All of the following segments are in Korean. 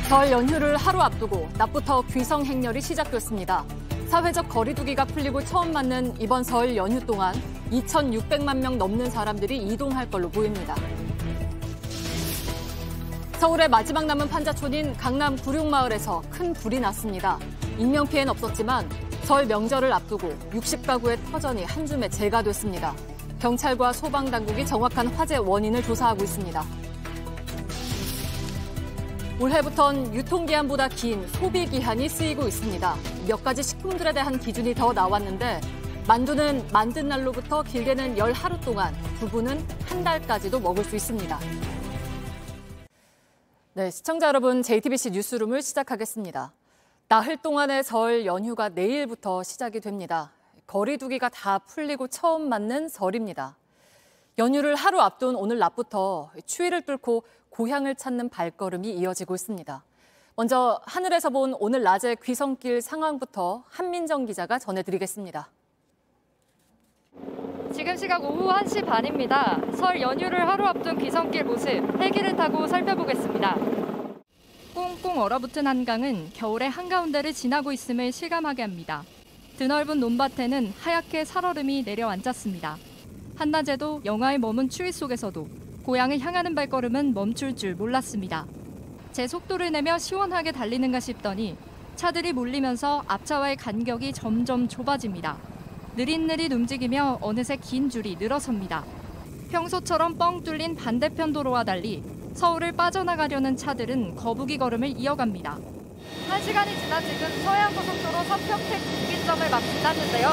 설 연휴를 하루 앞두고 낮부터 귀성 행렬이 시작됐습니다. 사회적 거리 두기가 풀리고 처음 맞는 이번 설 연휴 동안 2,600만 명 넘는 사람들이 이동할 걸로 보입니다. 서울의 마지막 남은 판자촌인 강남 구룡마을에서 큰 불이 났습니다. 인명피해는 없었지만 설 명절을 앞두고 60가구의 터전이 한줌에 재가 됐습니다. 경찰과 소방당국이 정확한 화재 원인을 조사하고 있습니다. 올해부턴 유통기한보다 긴 소비기한이 쓰이고 있습니다. 몇 가지 식품들에 대한 기준이 더 나왔는데 만두는 만든 날로부터 길게는 10하루 동안, 두부는 한 달까지도 먹을 수 있습니다. 네, 시청자 여러분, JTBC 뉴스룸을 시작하겠습니다. 나흘 동안의 설 연휴가 내일부터 시작이 됩니다. 거리 두기가 다 풀리고 처음 맞는 설입니다. 연휴를 하루 앞둔 오늘 낮부터 추위를 뚫고 고향을 찾는 발걸음이 이어지고 있습니다. 먼저 하늘에서 본 오늘 낮의 귀성길 상황부터 한민정 기자가 전해드리겠습니다. 지금 시각 오후 1시 반입니다. 설 연휴를 하루 앞둔 귀성길 모습 헬기를 타고 살펴보겠습니다. 꽁꽁 얼어붙은 한강은 겨울의 한가운데를 지나고 있음을 실감하게 합니다. 드넓은 논밭에는 하얗게 살얼음이 내려앉았습니다. 한낮에도 영하에 머문 추위 속에서도 고향을 향하는 발걸음은 멈출 줄 몰랐습니다. 제 속도를 내며 시원하게 달리는가 싶더니 차들이 몰리면서 앞차와의 간격이 점점 좁아집니다. 느릿느릿 움직이며 어느새 긴 줄이 늘어섭니다. 평소처럼 뻥 뚫린 반대편 도로와 달리 서울을 빠져나가려는 차들은 거북이 걸음을 이어갑니다. 1시간이 지난 지금 서해안고속도로 서평택 분기점을 막 지났는데요.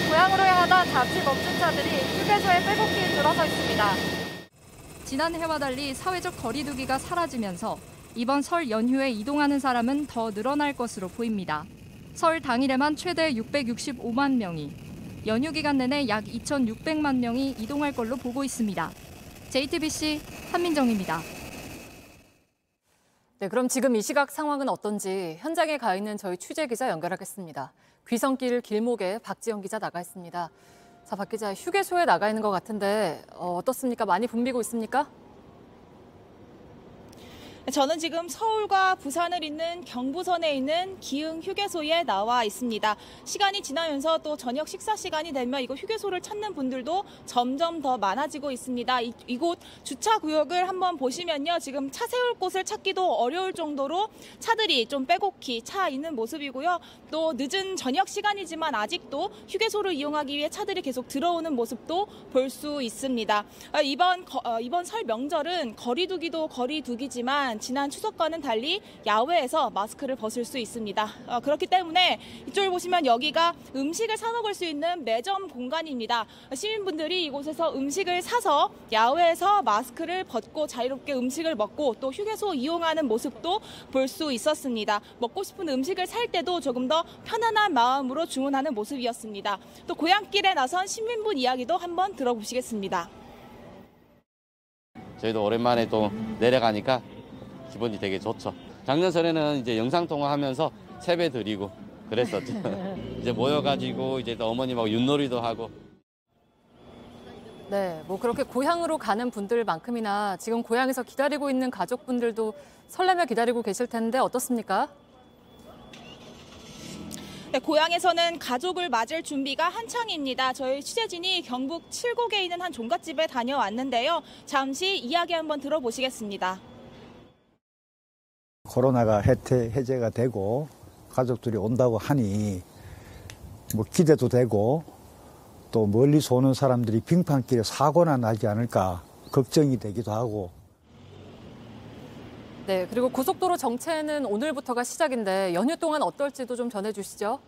고향으로 향하다 잠시 멈춘 차들이 휴게소에 빼곡히 들어서 있습니다. 지난해와 달리 사회적 거리 두기가 사라지면서 이번 설 연휴에 이동하는 사람은 더 늘어날 것으로 보입니다. 설 당일에만 최대 665만 명이, 연휴 기간 내내 약 2,600만 명이 이동할 걸로 보고 있습니다. JTBC 한민정입니다. 네, 그럼 지금 이 시각 상황은 어떤지 현장에 가 있는 저희 취재 기자 연결하겠습니다. 귀성길 길목에 박지영 기자 나가 있습니다. 자, 박 기자, 휴게소에 나가 있는 것 같은데 어떻습니까? 많이 붐비고 있습니까? 저는 지금 서울과 부산을 잇는 경부선에 있는 기흥 휴게소에 나와 있습니다. 시간이 지나면서 또 저녁 식사 시간이 되면 이곳 휴게소를 찾는 분들도 점점 더 많아지고 있습니다. 이곳 주차 구역을 한번 보시면요. 지금 차 세울 곳을 찾기도 어려울 정도로 차들이 좀 빼곡히 차 있는 모습이고요. 또 늦은 저녁 시간이지만 아직도 휴게소를 이용하기 위해 차들이 계속 들어오는 모습도 볼 수 있습니다. 이번 설 명절은 거리두기도 거리두기지만 지난 추석과는 달리 야외에서 마스크를 벗을 수 있습니다. 그렇기 때문에 이쪽을 보시면 여기가 음식을 사 먹을 수 있는 매점 공간입니다. 시민분들이 이곳에서 음식을 사서 야외에서 마스크를 벗고 자유롭게 음식을 먹고 또 휴게소 이용하는 모습도 볼 수 있었습니다. 먹고 싶은 음식을 살 때도 조금 더 편안한 마음으로 주문하는 모습이었습니다. 또 고향길에 나선 시민분 이야기도 한번 들어보시겠습니다. 저희도 오랜만에 또 내려가니까 기분이 되게 좋죠. 작년 설에는 이제 영상통화하면서 세배 드리고 그랬었죠. 이제 모여가지고 이제 또 어머님하고 윷놀이도 하고. 네, 뭐 그렇게 고향으로 가는 분들만큼이나 지금 고향에서 기다리고 있는 가족분들도 설레며 기다리고 계실 텐데 어떻습니까? 네, 고향에서는 가족을 맞을 준비가 한창입니다. 저희 취재진이 경북 칠곡에 있는 한 종갓집에 다녀왔는데요. 잠시 이야기 한번 들어보시겠습니다. 코로나가 해제가 되고 가족들이 온다고 하니 뭐 기대도 되고 또 멀리서 오는 사람들이 빙판길에 사고나 나지 않을까 걱정이 되기도 하고. 네, 그리고 고속도로 정체는 오늘부터가 시작인데 연휴 동안 어떨지도 좀 전해주시죠.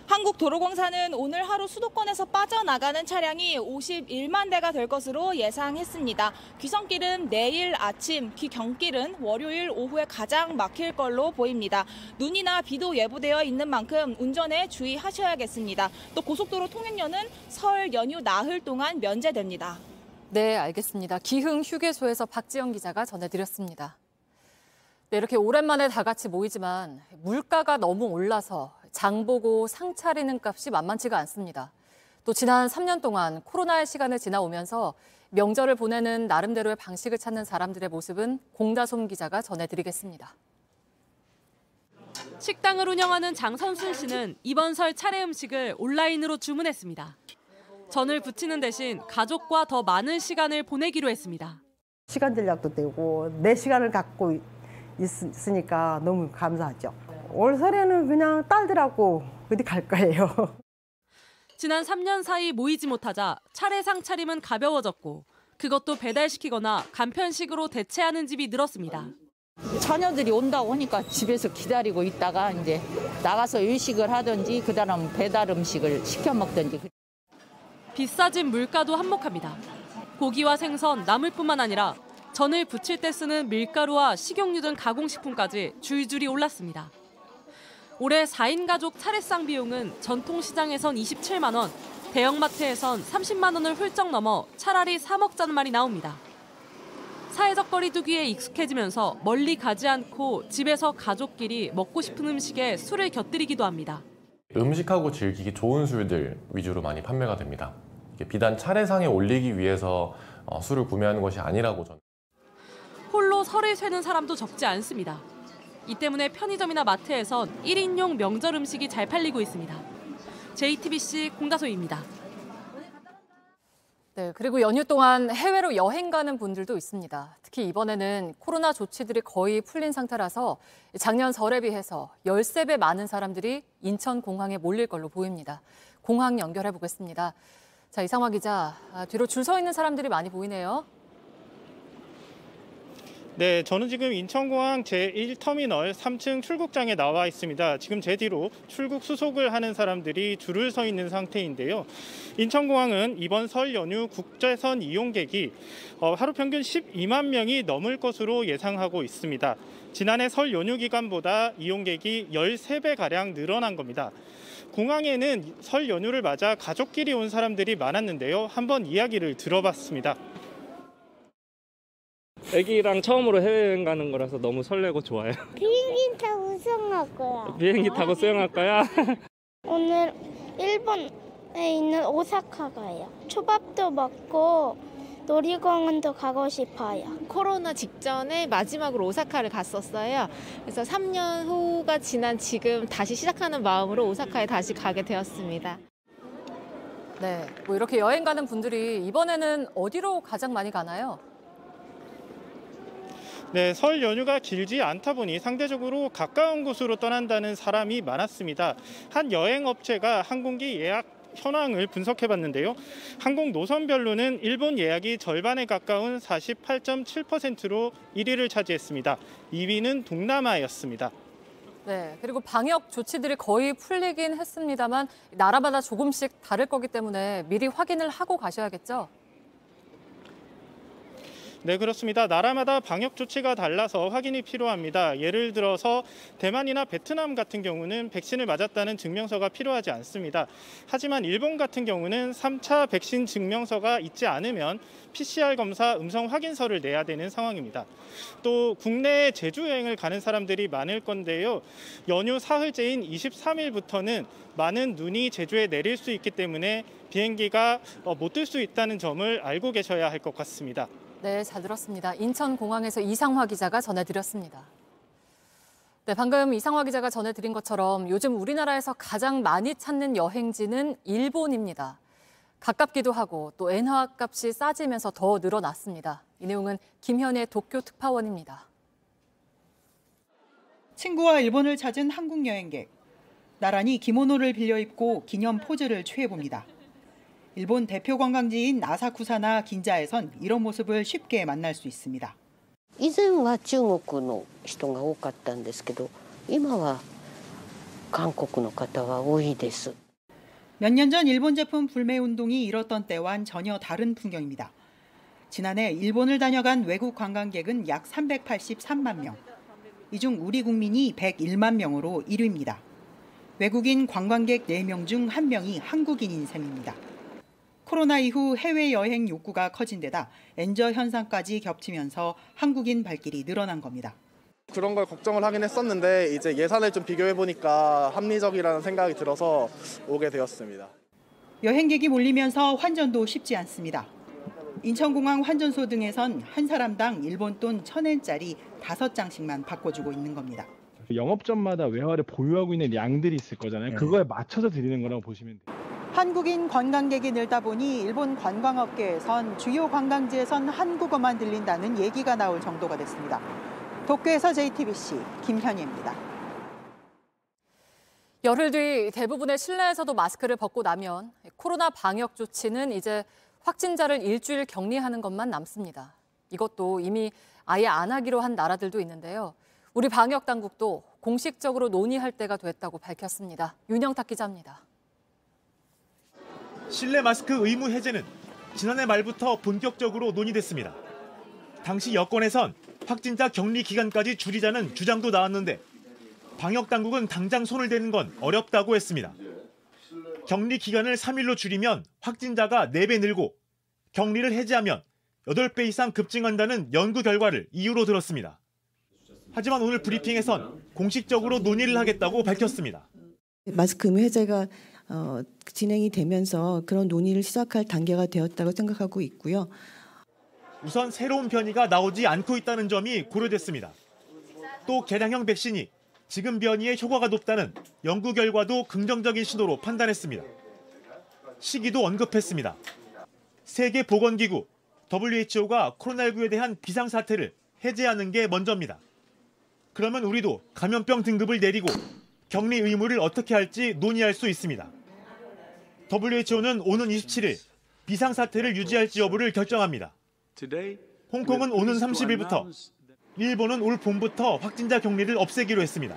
한국도로공사는 오늘 하루 수도권에서 빠져나가는 차량이 51만 대가 될 것으로 예상했습니다. 귀성길은 내일 아침, 귀경길은 월요일 오후에 가장 막힐 걸로 보입니다. 눈이나 비도 예보되어 있는 만큼 운전에 주의하셔야겠습니다. 또 고속도로 통행료는 설 연휴 나흘 동안 면제됩니다. 네, 알겠습니다. 기흥 휴게소에서 박지영 기자가 전해드렸습니다. 네, 이렇게 오랜만에 다 같이 모이지만 물가가 너무 올라서 장 보고 상 차리는 값이 만만치가 않습니다. 또 지난 3년 동안 코로나의 시간을 지나오면서 명절을 보내는 나름대로의 방식을 찾는 사람들의 모습은 공다솜 기자가 전해드리겠습니다. 식당을 운영하는 장선순 씨는 이번 설 차례 음식을 온라인으로 주문했습니다. 전을 부치는 대신 가족과 더 많은 시간을 보내기로 했습니다. 시간 전략도 되고 내 시간을 갖고 있으니까 너무 감사하죠. 올 설에는 그냥 딸들하고 어디 갈 거예요. 지난 3년 사이 모이지 못하자 차례상 차림은 가벼워졌고 그것도 배달시키거나 간편식으로 대체하는 집이 늘었습니다. 자녀들이 온다고 하니까 집에서 기다리고 있다가 이제 나가서 일식을 하든지 그다음 배달 음식을 시켜 먹든지. 비싸진 물가도 한몫합니다. 고기와 생선, 나물뿐만 아니라 전을 부칠 때 쓰는 밀가루와 식용유 등 가공식품까지 줄줄이 올랐습니다. 올해 4인 가족 차례상 비용은 전통시장에선 27만 원, 대형마트에선 30만 원을 훌쩍 넘어 차라리 사 먹자는 말이 나옵니다. 사회적 거리 두기에 익숙해지면서 멀리 가지 않고 집에서 가족끼리 먹고 싶은 음식에 술을 곁들이기도 합니다. 음식하고 즐기기 좋은 술들 위주로 많이 판매가 됩니다. 비단 차례상에 올리기 위해서 술을 구매하는 것이 아니라고 저는. 홀로 설을 쇠는 사람도 적지 않습니다. 이 때문에 편의점이나 마트에선 1인용 명절 음식이 잘 팔리고 있습니다. JTBC 공다소입니다. 네, 그리고 연휴 동안 해외로 여행 가는 분들도 있습니다. 특히 이번에는 코로나 조치들이 거의 풀린 상태라서 작년 설에 비해서 13배 많은 사람들이 인천공항에 몰릴 걸로 보입니다. 공항 연결해 보겠습니다. 자, 이상화 기자, 뒤로 줄 서 있는 사람들이 많이 보이네요. 네, 저는 지금 인천공항 제1터미널 3층 출국장에 나와 있습니다. 지금 제 뒤로 출국 수속을 하는 사람들이 줄을 서 있는 상태인데요. 인천공항은 이번 설 연휴 국제선 이용객이 하루 평균 12만 명이 넘을 것으로 예상하고 있습니다. 지난해 설 연휴 기간보다 이용객이 13배가량 늘어난 겁니다. 공항에는 설 연휴를 맞아 가족끼리 온 사람들이 많았는데요. 한번 이야기를 들어봤습니다. 애기랑 처음으로 해외여행 가는 거라서 너무 설레고 좋아요. 비행기 타고 수영할 거야. 비행기 타고 수영할 거야? 오늘 일본에 있는 오사카 가요. 초밥도 먹고 놀이공원도 가고 싶어요. 코로나 직전에 마지막으로 오사카를 갔었어요. 그래서 3년 후가 지난 지금 다시 시작하는 마음으로 오사카에 다시 가게 되었습니다. 네, 뭐 이렇게 여행 가는 분들이 이번에는 어디로 가장 많이 가나요? 네, 설 연휴가 길지 않다 보니 상대적으로 가까운 곳으로 떠난다는 사람이 많았습니다. 한 여행업체가 항공기 예약 현황을 분석해봤는데요. 항공 노선별로는 일본 예약이 절반에 가까운 48.7%로 1위를 차지했습니다. 2위는 동남아였습니다. 네, 그리고 방역 조치들이 거의 풀리긴 했습니다만 나라마다 조금씩 다를 거기 때문에 미리 확인을 하고 가셔야겠죠? 네, 그렇습니다. 나라마다 방역 조치가 달라서 확인이 필요합니다. 예를 들어서 대만이나 베트남 같은 경우는 백신을 맞았다는 증명서가 필요하지 않습니다. 하지만 일본 같은 경우는 3차 백신 증명서가 있지 않으면 PCR 검사 음성 확인서를 내야 되는 상황입니다. 또 국내에 제주 여행을 가는 사람들이 많을 건데요. 연휴 사흘째인 23일부터는 많은 눈이 제주에 내릴 수 있기 때문에 비행기가 못 뜰 수 있다는 점을 알고 계셔야 할 것 같습니다. 네, 잘 들었습니다. 인천공항에서 이상화 기자가 전해드렸습니다. 네, 방금 이상화 기자가 전해드린 것처럼 요즘 우리나라에서 가장 많이 찾는 여행지는 일본입니다. 가깝기도 하고 또 엔화 값이 싸지면서 더 늘어났습니다. 이 내용은 김현의 도쿄 특파원입니다. 친구와 일본을 찾은 한국 여행객. 나란히 기모노를 빌려 입고 기념 포즈를 취해봅니다. 일본 대표 관광지인 아사쿠사나 긴자에선 이런 모습을 쉽게 만날 수 있습니다. 以前は中国の人が多かったんですけど、今は韓国の方は多いです。 몇 년 전 일본 제품 불매 운동이 일었던 때와는 전혀 다른 풍경입니다. 지난해 일본을 다녀간 외국 관광객은 약 383만 명. 이 중 우리 국민이 101만 명으로 1위입니다. 외국인 관광객 4명 중 1명이 한국인인 셈입니다. 코로나 이후 해외여행 욕구가 커진 데다 엔저 현상까지 겹치면서 한국인 발길이 늘어난 겁니다. 그런 걸 걱정을 하긴 했었는데 이제 예산을 좀 비교해보니까 합리적이라는 생각이 들어서 오게 되었습니다. 여행객이 몰리면서 환전도 쉽지 않습니다. 인천공항 환전소 등에선 한 사람당 일본 돈 1,000엔짜리 5장씩만 바꿔주고 있는 겁니다. 영업점마다 외화를 보유하고 있는 양들이 있을 거잖아요. 그거에 맞춰서 드리는 거라고 보시면 돼요. 한국인 관광객이 늘다 보니 일본 관광업계에선 주요 관광지에선 한국어만 들린다는 얘기가 나올 정도가 됐습니다. 도쿄에서 JTBC 김현희입니다. 열흘 뒤 대부분의 실내에서도 마스크를 벗고 나면 코로나 방역 조치는 이제 확진자를 일주일 격리하는 것만 남습니다. 이것도 이미 아예 안 하기로 한 나라들도 있는데요. 우리 방역 당국도 공식적으로 논의할 때가 됐다고 밝혔습니다. 윤영탁 기자입니다. 실내 마스크 의무 해제는 지난해 말부터 본격적으로 논의됐습니다. 당시 여권에선 확진자 격리 기간까지 줄이자는 주장도 나왔는데 방역 당국은 당장 손을 대는 건 어렵다고 했습니다. 격리 기간을 3일로 줄이면 확진자가 4배 늘고 격리를 해제하면 8배 이상 급증한다는 연구 결과를 이유로 들었습니다. 하지만 오늘 브리핑에선 공식적으로 논의를 하겠다고 밝혔습니다. 마스크 의무 해제가 진행이 되면서 그런 논의를 시작할 단계가 되었다고 생각하고 있고요. 우선 새로운 변이가 나오지 않고 있다는 점이 고려됐습니다. 또 개량형 백신이 지금 변이의 효과가 높다는 연구 결과도 긍정적인 신호로 판단했습니다. 시기도 언급했습니다. 세계보건기구 WHO가 코로나19에 대한 비상사태를 해제하는 게 먼저입니다. 그러면 우리도 감염병 등급을 내리고 격리 의무를 어떻게 할지 논의할 수 있습니다. WHO는 오는 27일 비상사태를 유지할지 여부를 결정합니다. 홍콩은 오는 30일부터, 일본은 올 봄부터 확진자 격리를 없애기로 했습니다.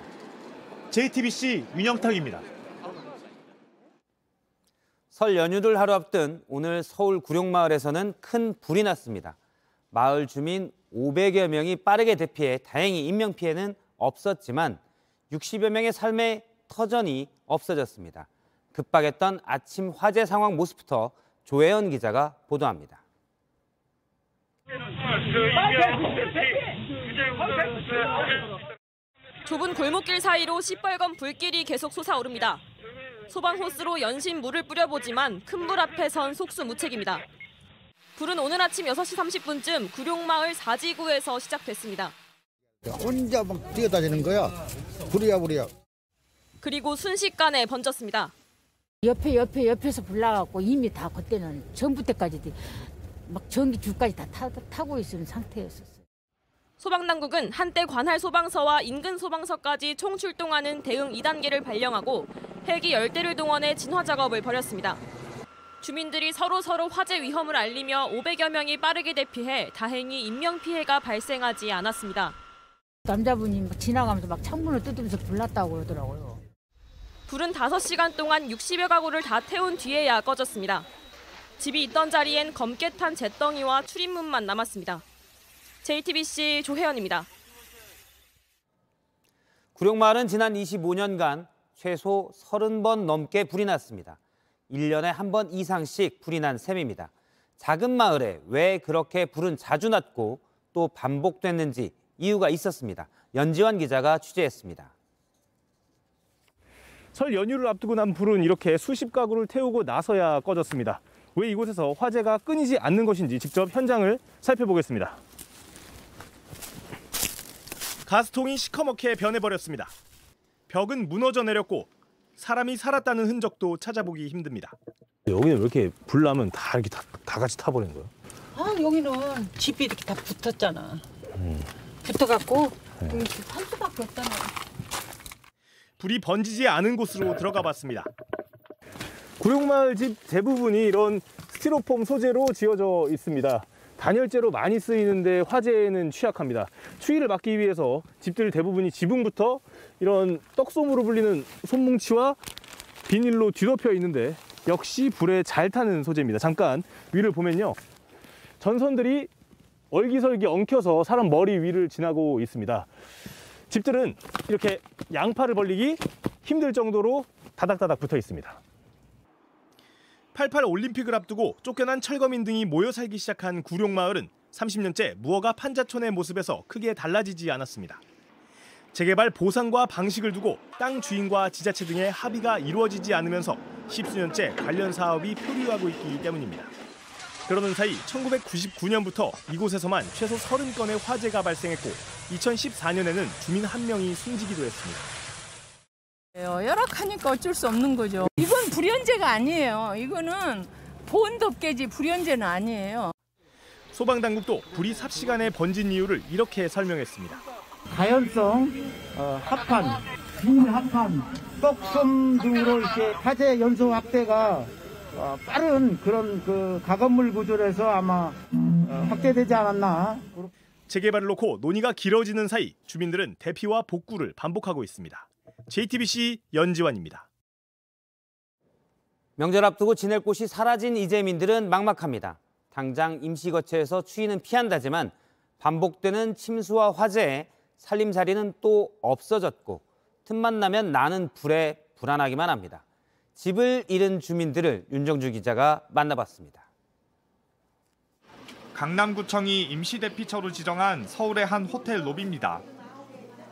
JTBC 윤영탁입니다. 설 연휴를 하루 앞둔 오늘 서울 구룡마을에서는 큰 불이 났습니다. 마을 주민 500여 명이 빠르게 대피해 다행히 인명피해는 없었지만 60여 명의 삶의 터전이 없어졌습니다. 급박했던 아침 화재 상황 모습부터 조혜연 기자가 보도합니다. 좁은 골목길 사이로 시뻘건 불길이 계속 솟아오릅니다. 소방 호스로 연신 물을 뿌려보지만 큰 불 앞에 선 속수무책입니다. 불은 오늘 아침 6시 30분쯤 구룡마을 4지구에서 시작됐습니다. 혼자 막 뛰어다니는 거야. 불이야. 그리고 순식간에 번졌습니다. 옆에서 불 나갖고 이미 다 그때는 전부터까지 막 전기 줄까지 다 타고 있는 상태였었어요. 소방당국은 한때 관할 소방서와 인근 소방서까지 총 출동하는 대응 2단계를 발령하고 헬기 10대를 동원해 진화 작업을 벌였습니다. 주민들이 서로 화재 위험을 알리며 500여 명이 빠르게 대피해 다행히 인명피해가 발생하지 않았습니다. 남자분이 막 지나가면서 막 창문을 뜯으면서 불났다고 그러더라고요. 불은 5시간 동안 60여 가구를 다 태운 뒤에야 꺼졌습니다. 집이 있던 자리엔 검게 탄 잿덩이와 출입문만 남았습니다. JTBC 조혜연입니다. 구룡마을은 지난 25년간 최소 30번 넘게 불이 났습니다. 1년에 한 번 이상씩 불이 난 셈입니다. 작은 마을에 왜 그렇게 불은 자주 났고 또 반복됐는지 이유가 있었습니다. 연지환 기자가 취재했습니다. 설 연휴를 앞두고 난 불은 이렇게 수십 가구를 태우고 나서야 꺼졌습니다. 왜 이곳에서 화재가 끊이지 않는 것인지 직접 현장을 살펴보겠습니다. 가스통이 시커멓게 변해버렸습니다. 벽은 무너져 내렸고 사람이 살았다는 흔적도 찾아보기 힘듭니다. 여기는 왜 이렇게 불 나면 다 이렇게 다 같이 타버리는 거예요? 여기는 집이 이렇게 다 붙었잖아. 붙어갖고 이렇게 탈 수밖에 없잖아. 불이 번지지 않은 곳으로 들어가 봤습니다. 구룡마을 집 대부분이 이런 스티로폼 소재로 지어져 있습니다. 단열재로 많이 쓰이는데 화재에는 취약합니다. 추위를 막기 위해서 집들 대부분이 지붕부터 이런 떡솜으로 불리는 솜뭉치와 비닐로 뒤덮여 있는데 역시 불에 잘 타는 소재입니다. 잠깐 위를 보면요. 전선들이 얼기설기 엉켜서 사람 머리 위를 지나고 있습니다. 집들은 이렇게 양팔을 벌리기 힘들 정도로 다닥다닥 붙어 있습니다. 88 올림픽을 앞두고 쫓겨난 철거민 등이 모여 살기 시작한 구룡마을은 30년째 무허가 판자촌의 모습에서 크게 달라지지 않았습니다. 재개발 보상과 방식을 두고 땅 주인과 지자체 등의 합의가 이루어지지 않으면서 10수년째 관련 사업이 표류하고 있기 때문입니다. 그러는 사이 1999년부터 이곳에서만 최소 30건의 화재가 발생했고 2014년에는 주민 1명이 숨지기도 했습니다. 열악하니까 어쩔 수 없는 거죠. 이건 불연제가 아니에요. 이거는 보온덮개지 불연제는 아니에요. 소방당국도 불이 삽시간에 번진 이유를 이렇게 설명했습니다. 자연성 합판, 비밀합판, 떡섬 등으로 이렇게 화재 연소 확대가 빠른 그런 그 가건물 구조에서 아마 확대되지 않았나. 재개발을 놓고 논의가 길어지는 사이 주민들은 대피와 복구를 반복하고 있습니다. JTBC 연지환입니다. 명절 앞두고 지낼 곳이 사라진 이재민들은 막막합니다. 당장 임시거처에서 추위는 피한다지만 반복되는 침수와 화재에 살림살이는 또 없어졌고 틈만 나면 나는 불에 불안하기만 합니다. 집을 잃은 주민들을 윤정주 기자가 만나봤습니다. 강남구청이 임시대피처로 지정한 서울의 한 호텔 로비입니다.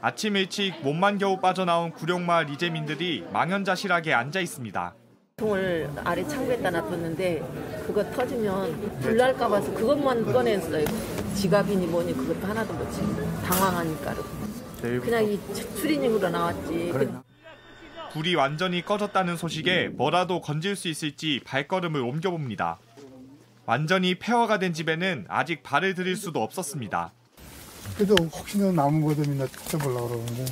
아침 일찍 몸만 겨우 빠져나온 구룡마을 이재민들이 망연자실하게 앉아 있습니다. 통을 아래 창고에다 놔뒀는데 그거 터지면 불 날까 봐서 그것만 꺼냈어요. 지갑이니 뭐니 그것도 하나도 못 치고 당황하니까 그냥 이 추리닝으로 나왔지. 불이 완전히 꺼졌다는 소식에 뭐라도 건질 수 있을지 발걸음을 옮겨봅니다. 완전히 폐허가 된 집에는 아직 발을 들일 수도 없었습니다. 그래도 혹시나 남은 거들이나 찾아보려고 그러는데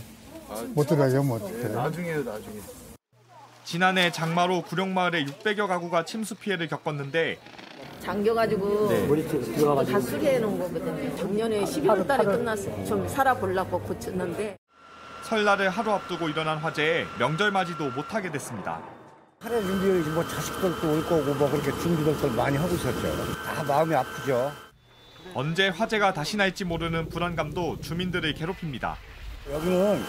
못 들어가요, 못 들어가요. 나중에요. 지난해 장마로 구룡마을에 600여 가구가 침수 피해를 겪었는데 잠겨가지고 다 수리해 놓은 거거든요. 작년에 12월 달에 끝났어요. 좀 살아보려고 고쳤는데. 설날을 하루 앞두고 일어난 화재에 명절 맞이도 못하게 됐습니다. 하루 준비 뭐 자식들도 올 거고 뭐 그렇게 준비들 많이 하고 있었죠. 다 마음이 아프죠. 언제 화재가 다시 날지 모르는 불안감도 주민들을 괴롭힙니다. 여기는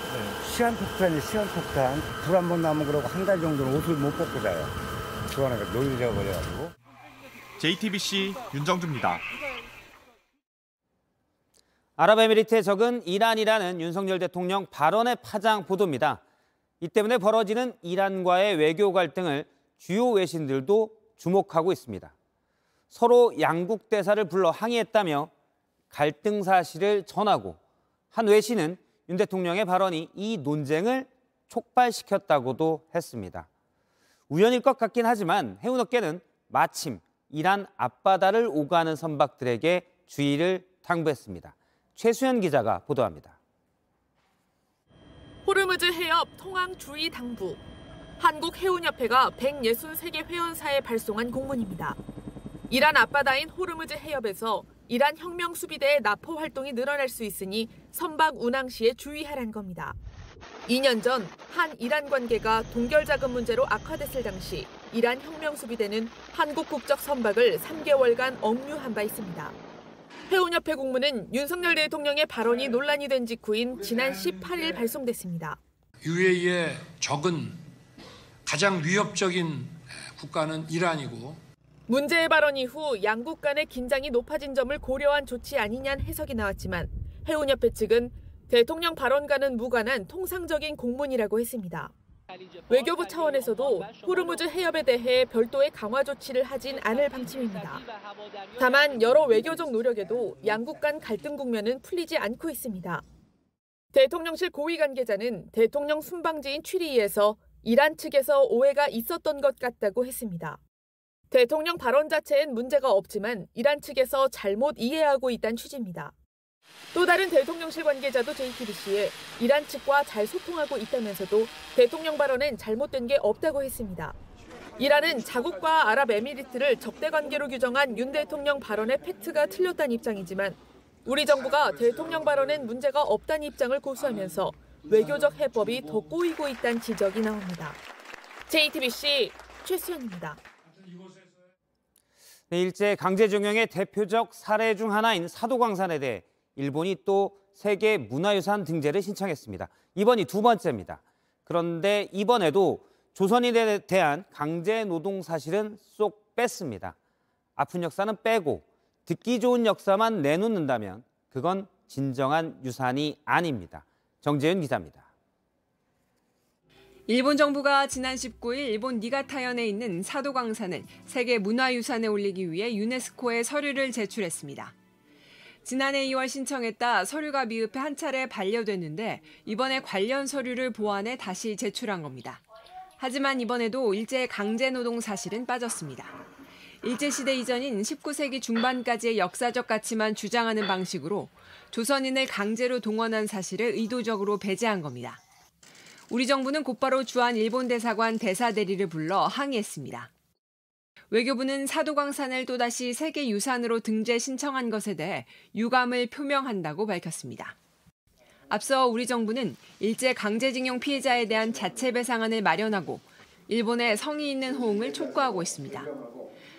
시한폭탄이 시한폭탄. 불 한 번 나면 그러고 한 달 정도는 옷을 못 벗고 자요. 그거는 노이즈가 버려가지고. JTBC 윤정주입니다. 아랍에미리트의 적은 이란이라는 윤석열 대통령 발언의 파장 보도입니다. 이 때문에 벌어지는 이란과의 외교 갈등을 주요 외신들도 주목하고 있습니다. 서로 양국 대사를 불러 항의했다며 갈등 사실을 전하고 한 외신은 윤 대통령의 발언이 이 논쟁을 촉발시켰다고도 했습니다. 우연일 것 같긴 하지만 해운업계는 마침 이란 앞바다를 오가는 선박들에게 주의를 당부했습니다. 최수연 기자가 보도합니다. 호르무즈 해협 통항 주의 당부. 한국해운협회가 163개 회원사에 발송한 공문입니다. 이란 앞바다인 호르무즈 해협에서 이란 혁명수비대의 납포 활동이 늘어날 수 있으니 선박 운항 시에 주의하라는 겁니다. 2년 전 한 이란 관계가 동결 자금 문제로 악화됐을 당시 이란 혁명수비대는 한국 국적 선박을 3개월간 억류한 바 있습니다. 해운협회 공문은 윤석열 대통령의 발언이 논란이 된 직후인 지난 18일 발송됐습니다. UAE의 적은 가장 위협적인 국가는 이란이고 문제의 발언 이후 양국 간의 긴장이 높아진 점을 고려한 조치 아니냐는 해석이 나왔지만 해운협회 측은 대통령 발언과는 무관한 통상적인 공문이라고 했습니다. 외교부 차원에서도 호르무즈 해협에 대해 별도의 강화 조치를 하진 않을 방침입니다. 다만 여러 외교적 노력에도 양국 간 갈등 국면은 풀리지 않고 있습니다. 대통령실 고위 관계자는 대통령 순방지인 취리히에서 이란 측에서 오해가 있었던 것 같다고 했습니다. 대통령 발언 자체엔 문제가 없지만 이란 측에서 잘못 이해하고 있다는 취지입니다. 또 다른 대통령실 관계자도 JTBC에 이란 측과 잘 소통하고 있다면서도 대통령 발언엔 잘못된 게 없다고 했습니다. 이란은 자국과 아랍에미리트를 적대 관계로 규정한 윤 대통령 발언의 팩트가 틀렸다는 입장이지만 우리 정부가 대통령 발언엔 문제가 없다는 입장을 고수하면서 외교적 해법이 더 꼬이고 있다는 지적이 나옵니다. JTBC 최수연입니다. 일제 강제징용의 대표적 사례 중 하나인 사도광산에 대해 일본이 또 세계 문화유산 등재를 신청했습니다. 이번이 두 번째입니다. 그런데 이번에도 조선인에 대한 강제 노동 사실은 쏙 뺐습니다. 아픈 역사는 빼고 듣기 좋은 역사만 내놓는다면 그건 진정한 유산이 아닙니다. 정재윤 기자입니다. 일본 정부가 지난 19일 일본 니가타현에 있는 사도광산을 세계 문화유산에 올리기 위해 유네스코에 서류를 제출했습니다. 지난해 2월 신청했다 서류가 미흡해 한 차례 반려됐는데 이번에 관련 서류를 보완해 다시 제출한 겁니다. 하지만 이번에도 일제 강제노동 사실은 빠졌습니다. 일제시대 이전인 19세기 중반까지의 역사적 가치만 주장하는 방식으로 조선인을 강제로 동원한 사실을 의도적으로 배제한 겁니다. 우리 정부는 곧바로 주한 일본 대사관 대사대리를 불러 항의했습니다. 외교부는 사도광산을 또다시 세계유산으로 등재 신청한 것에 대해 유감을 표명한다고 밝혔습니다. 앞서 우리 정부는 일제 강제징용 피해자에 대한 자체 배상안을 마련하고 일본의 성의 있는 호응을 촉구하고 있습니다.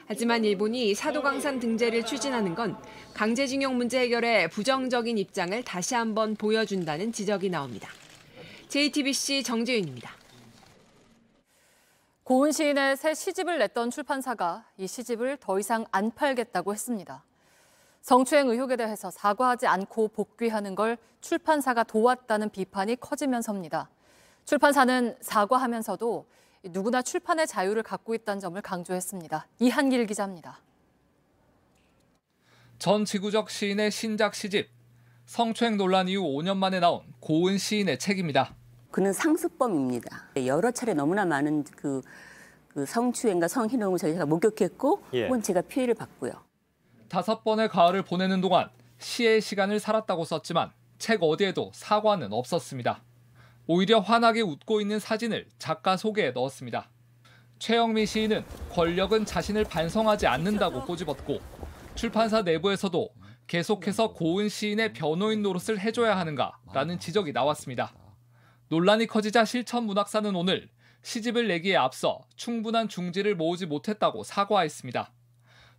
하지만 일본이 사도광산 등재를 추진하는 건 강제징용 문제 해결에 부정적인 입장을 다시 한번 보여준다는 지적이 나옵니다. JTBC 정재윤입니다. 고은 시인의 새 시집을 냈던 출판사가 이 시집을 더 이상 안 팔겠다고 했습니다. 성추행 의혹에 대해서 사과하지 않고 복귀하는 걸 출판사가 도왔다는 비판이 커지면서입니다. 출판사는 사과하면서도 누구나 출판의 자유를 갖고 있다는 점을 강조했습니다. 이한길 기자입니다. 전 지구적 시인의 신작 시집, 성추행 논란 이후 5년 만에 나온 고은 시인의 책입니다. 그는 상습범입니다. 여러 차례 너무나 많은 그 성추행과 성희롱을 저희가 목격했고 혹은 제가 피해를 봤고요. 5번의 가을을 보내는 동안 시의 시간을 살았다고 썼지만 책 어디에도 사과는 없었습니다. 오히려 환하게 웃고 있는 사진을 작가 소개에 넣었습니다. 최영미 시인은 권력은 자신을 반성하지 않는다고 꼬집었고 출판사 내부에서도 계속해서 고은 시인의 변호인 노릇을 해줘야 하는가라는 지적이 나왔습니다. 논란이 커지자 실천문학사는 오늘 시집을 내기에 앞서 충분한 중지를 모으지 못했다고 사과했습니다.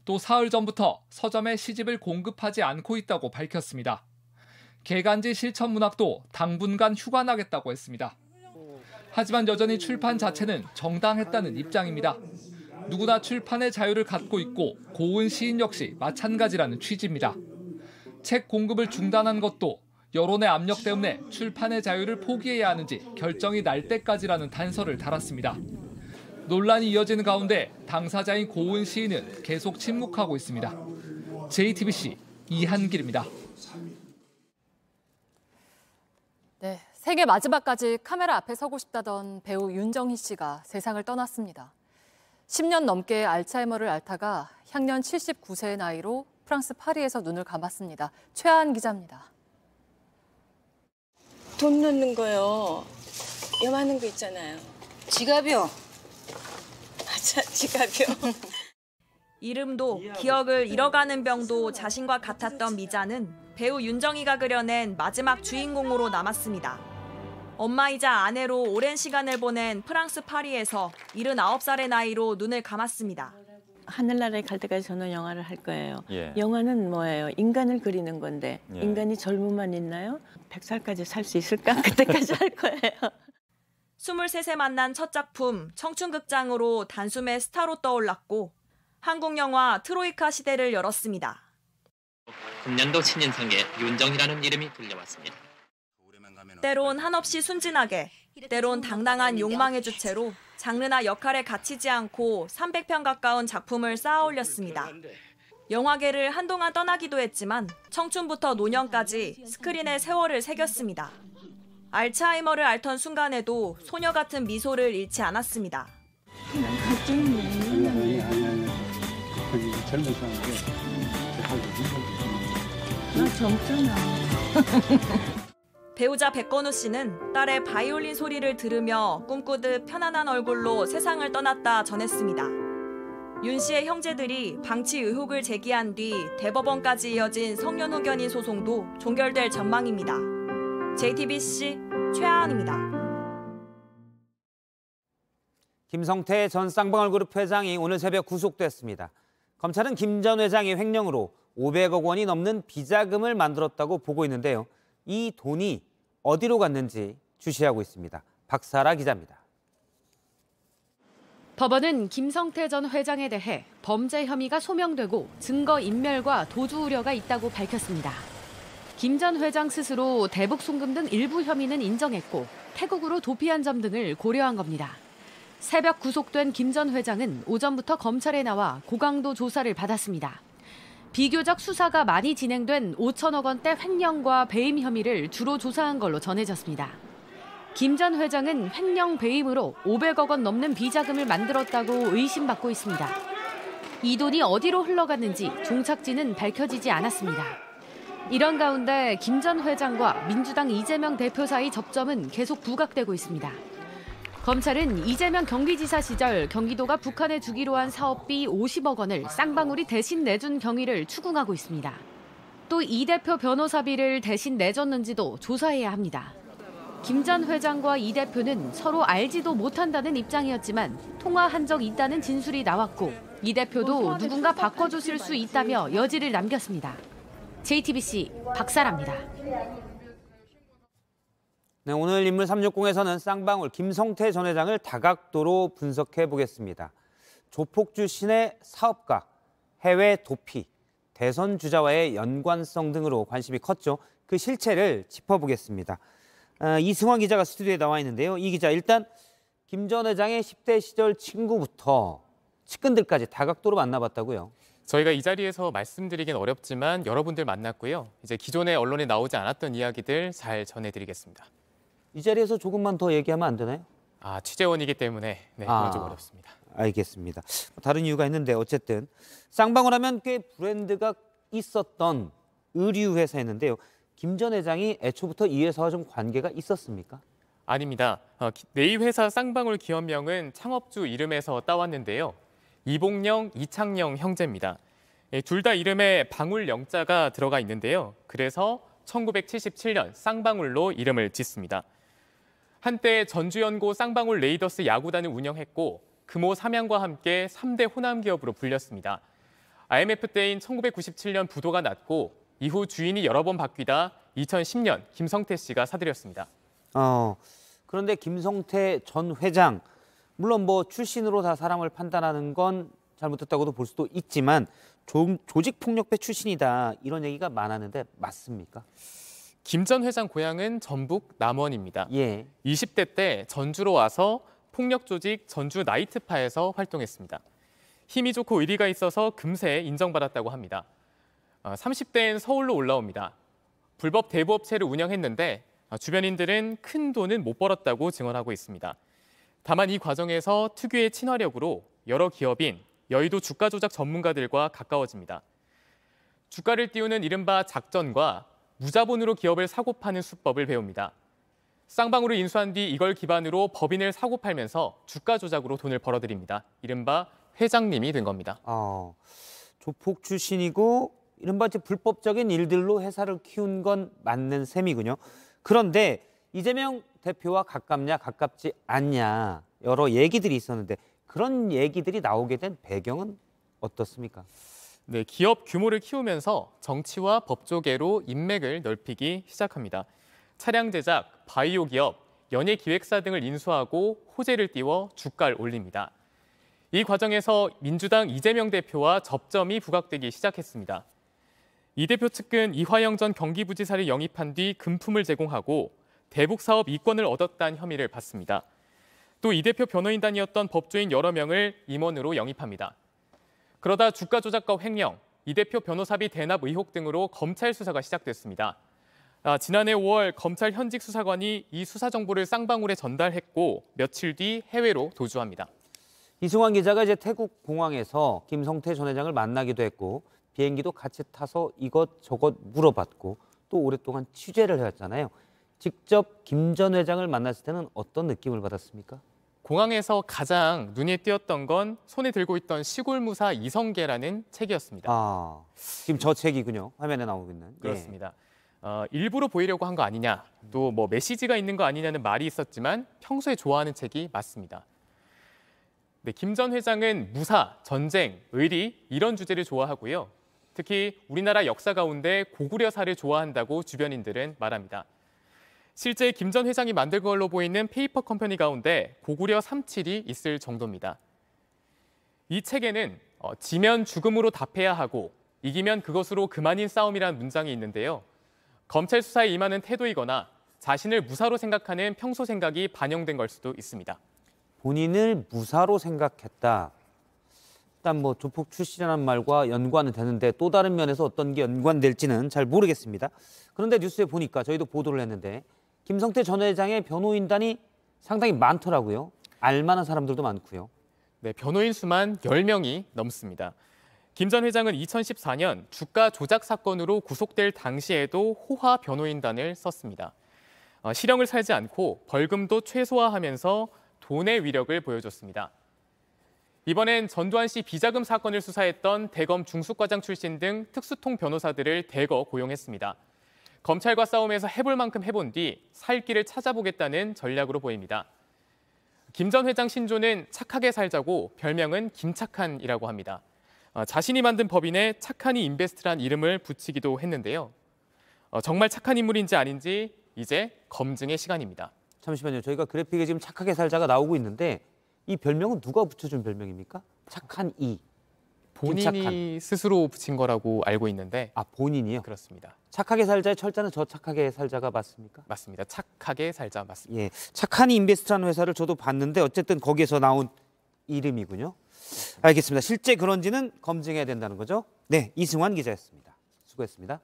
또 사흘 전부터 서점에 시집을 공급하지 않고 있다고 밝혔습니다. 개간지 실천문학도 당분간 휴관하겠다고 했습니다. 하지만 여전히 출판 자체는 정당했다는 입장입니다. 누구나 출판의 자유를 갖고 있고 고은 시인 역시 마찬가지라는 취지입니다. 책 공급을 중단한 것도 여론의 압력 때문에 출판의 자유를 포기해야 하는지 결정이 날 때까지라는 단서를 달았습니다. 논란이 이어지는 가운데 당사자인 고은 시인은 계속 침묵하고 있습니다. JTBC 이한길입니다. 네, 생애 마지막까지 카메라 앞에 서고 싶다던 배우 윤정희 씨가 세상을 떠났습니다. 10년 넘게 알츠하이머를 앓다가 향년 79세의 나이로 프랑스 파리에서 눈을 감았습니다. 최하은 기자입니다. 돈 넣는 거요. 요만한 거 있잖아요. 지갑이요. 맞아, 지갑이요. 이름도 기억을 잃어가는 병도 자신과 같았던 미자는 배우 윤정희가 그려낸 마지막 주인공으로 남았습니다. 엄마이자 아내로 오랜 시간을 보낸 프랑스 파리에서 79살의 나이로 눈을 감았습니다. 하늘나라에 갈 때까지 저는 영화를 할 거예요. 영화는 뭐예요? 인간을 그리는 건데 인간이 젊음만 있나요? 100살까지 살 수 있을까? 그때까지 할 거예요. 23세 만난 첫 작품 청춘극장으로 단숨에 스타로 떠올랐고 한국 영화 트로이카 시대를 열었습니다. 금년도 신인상에 윤정희라는 이름이 들려왔습니다. 때론 한없이 순진하게, 때론 당당한 욕망의 주체로 장르나 역할에 갇히지 않고 300편 가까운 작품을 쌓아 올렸습니다. 영화계를 한동안 떠나기도 했지만 청춘부터 노년까지 스크린에 세월을 새겼습니다. 알츠하이머를 앓던 순간에도 소녀 같은 미소를 잃지 않았습니다. 나 젊잖아. 배우자 백건우 씨는 딸의 바이올린 소리를 들으며 꿈꾸듯 편안한 얼굴로 세상을 떠났다 전했습니다. 윤 씨의 형제들이 방치 의혹을 제기한 뒤 대법원까지 이어진 성년후견인 소송도 종결될 전망입니다. JTBC 최하은입니다. 김성태 전 쌍방울그룹 회장이 오늘 새벽 구속됐습니다. 검찰은 김 전 회장의 횡령으로 500억 원이 넘는 비자금을 만들었다고 보고 있는데요. 이 돈이 어디로 갔는지 주시하고 있습니다. 박사라 기자입니다. 법원은 김성태 전 회장에 대해 범죄 혐의가 소명되고 증거인멸과 도주 우려가 있다고 밝혔습니다. 김 전 회장 스스로 대북 송금 등 일부 혐의는 인정했고 태국으로 도피한 점 등을 고려한 겁니다. 새벽 구속된 김 전 회장은 오전부터 검찰에 나와 고강도 조사를 받았습니다. 비교적 수사가 많이 진행된 5천억 원대 횡령과 배임 혐의를 주로 조사한 걸로 전해졌습니다. 김 전 회장은 횡령 배임으로 500억 원 넘는 비자금을 만들었다고 의심받고 있습니다. 이 돈이 어디로 흘러갔는지 종착지는 밝혀지지 않았습니다. 이런 가운데 김 전 회장과 민주당 이재명 대표 사이 접점은 계속 부각되고 있습니다. 검찰은 이재명 경기지사 시절 경기도가 북한에 주기로 한 사업비 50억 원을 쌍방울이 대신 내준 경위를 추궁하고 있습니다. 또 이 대표 변호사비를 대신 내줬는지도 조사해야 합니다. 김 전 회장과 이 대표는 서로 알지도 못한다는 입장이었지만 통화한 적 있다는 진술이 나왔고 이 대표도 누군가 바꿔주실 수 있다며 여지를 남겼습니다. JTBC 박사라입니다. 네, 오늘 인물 360에서는 쌍방울 김성태 전 회장을 다각도로 분석해 보겠습니다. 조폭 출신의 사업가, 해외 도피, 대선 주자와의 연관성 등으로 관심이 컸죠. 그 실체를 짚어보겠습니다. 이승환 기자가 스튜디오에 나와 있는데요. 이 기자, 일단 김 전 회장의 10대 시절 친구부터 측근들까지 다각도로 만나봤다고요? 저희가 이 자리에서 말씀드리긴 어렵지만 여러분들 만났고요. 이제 기존의 언론에 나오지 않았던 이야기들 잘 전해드리겠습니다. 이 자리에서 조금만 더 얘기하면 안 되나요? 취재원이기 때문에 그건 좀 어렵습니다. 알겠습니다. 다른 이유가 있는데 어쨌든 쌍방울 하면 꽤 브랜드가 있었던 의류 회사였는데요. 김 전 회장이 애초부터 이 회사와 좀 관계가 있었습니까? 아닙니다. 내 회사 쌍방울 기업명은 창업주 이름에서 따왔는데요. 이봉영, 이창영 형제입니다. 둘 다 이름에 방울 영자가 들어가 있는데요. 그래서 1977년 쌍방울로 이름을 짓습니다. 한때 전주연고 쌍방울 레이더스 야구단을 운영했고 금호 삼양과 함께 3대 호남 기업으로 불렸습니다. IMF 때인 1997년 부도가 났고 이후 주인이 여러 번 바뀌다 2010년 김성태 씨가 사들였습니다. 그런데 김성태 전 회장, 물론 출신으로 다 사람을 판단하는 건 잘못됐다고도 볼 수도 있지만 조직폭력배 출신이다 이런 얘기가 많았는데 맞습니까? 김 전 회장 고향은 전북 남원입니다. 예. 20대 때 전주로 와서 폭력 조직 전주 나이트파에서 활동했습니다. 힘이 좋고 의리가 있어서 금세 인정받았다고 합니다. 30대엔 서울로 올라옵니다. 불법 대부업체를 운영했는데 주변인들은 큰 돈은 못 벌었다고 증언하고 있습니다. 다만 이 과정에서 특유의 친화력으로 여러 기업인 여의도 주가 조작 전문가들과 가까워집니다. 주가를 띄우는 이른바 작전과 무자본으로 기업을 사고 파는 수법을 배웁니다. 쌍방울을 인수한 뒤 이걸 기반으로 법인을 사고 팔면서 주가 조작으로 돈을 벌어들입니다. 이른바 회장님이 된 겁니다. 조폭 출신이고 이른바 불법적인 일들로 회사를 키운 건 맞는 셈이군요. 그런데 이재명 대표와 가깝냐 가깝지 않냐 여러 얘기들이 있었는데 그런 얘기들이 나오게 된 배경은 어떻습니까? 네, 기업 규모를 키우면서 정치와 법조계로 인맥을 넓히기 시작합니다. 차량 제작, 바이오 기업, 연예 기획사 등을 인수하고 호재를 띄워 주가를 올립니다. 이 과정에서 민주당 이재명 대표와 접점이 부각되기 시작했습니다. 이 대표 측은 이화영 전 경기부지사를 영입한 뒤 금품을 제공하고 대북 사업 이권을 얻었다는 혐의를 받습니다. 또 이 대표 변호인단이었던 법조인 여러 명을 임원으로 영입합니다. 그러다 주가 조작과 횡령, 이 대표 변호사비 대납 의혹 등으로 검찰 수사가 시작됐습니다. 지난해 5월 검찰 현직 수사관이 이 수사 정보를 쌍방울에 전달했고 며칠 뒤 해외로 도주합니다. 이승환 기자가 이제 태국 공항에서 김성태 전 회장을 만나기도 했고 비행기도 같이 타서 이것저것 물어봤고 또 오랫동안 취재를 해왔잖아요. 직접 김 전 회장을 만났을 때는 어떤 느낌을 받았습니까? 공항에서 가장 눈에 띄었던 건 손에 들고 있던 시골무사 이성계라는 책이었습니다. 지금 저 책이군요. 화면에 나오고 있는. 그렇습니다. 일부러 보이려고 한 거 아니냐, 또 메시지가 있는 거 아니냐는 말이 있었지만 평소에 좋아하는 책이 맞습니다. 네, 김 전 회장은 무사, 전쟁, 의리 이런 주제를 좋아하고요. 특히 우리나라 역사 가운데 고구려사를 좋아한다고 주변인들은 말합니다. 실제 김 전 회장이 만든 걸로 보이는 페이퍼 컴퍼니 가운데 고구려 37이 있을 정도입니다. 이 책에는 지면 죽음으로 답해야 하고 이기면 그것으로 그만인 싸움이라는 문장이 있는데요. 검찰 수사에 임하는 태도이거나 자신을 무사로 생각하는 평소 생각이 반영된 걸 수도 있습니다. 본인을 무사로 생각했다. 일단 뭐 조폭 출신이라는 말과 연관은 되는데 또 다른 면에서 어떤 게 연관될지는 잘 모르겠습니다. 그런데 뉴스에 보니까 저희도 보도를 했는데 김성태 전 회장의 변호인단이 상당히 많더라고요. 알만한 사람들도 많고요. 네, 변호인 수만 10명이 넘습니다. 김 전 회장은 2014년 주가 조작 사건으로 구속될 당시에도 호화 변호인단을 썼습니다. 실형을 살지 않고 벌금도 최소화하면서 돈의 위력을 보여줬습니다. 이번엔 전두환 씨 비자금 사건을 수사했던 대검 중수과장 출신 등 특수통 변호사들을 대거 고용했습니다. 검찰과 싸움에서 해볼 만큼 해본 뒤 살 길을 찾아보겠다는 전략으로 보입니다. 김 전 회장 신조는 착하게 살자고 별명은 김착한이라고 합니다. 자신이 만든 법인에 착한이 인베스트란 이름을 붙이기도 했는데요. 정말 착한 인물인지 아닌지 이제 검증의 시간입니다. 잠시만요. 저희가 그래픽에 지금 착하게 살자가 나오고 있는데 이 별명은 누가 붙여준 별명입니까? 착한 이. 본인이 김착한. 스스로 붙인 거라고 알고 있는데. 아, 본인이요? 그렇습니다. 착하게 살자의 철자는 저 착하게 살자가 맞습니까? 맞습니다. 착하게 살자 맞습니다. 예, 착한이 인베스트라는 회사를 저도 봤는데 어쨌든 거기에서 나온 이름이군요. 알겠습니다. 실제 그런지는 검증해야 된다는 거죠. 네, 이승환 기자였습니다. 수고했습니다.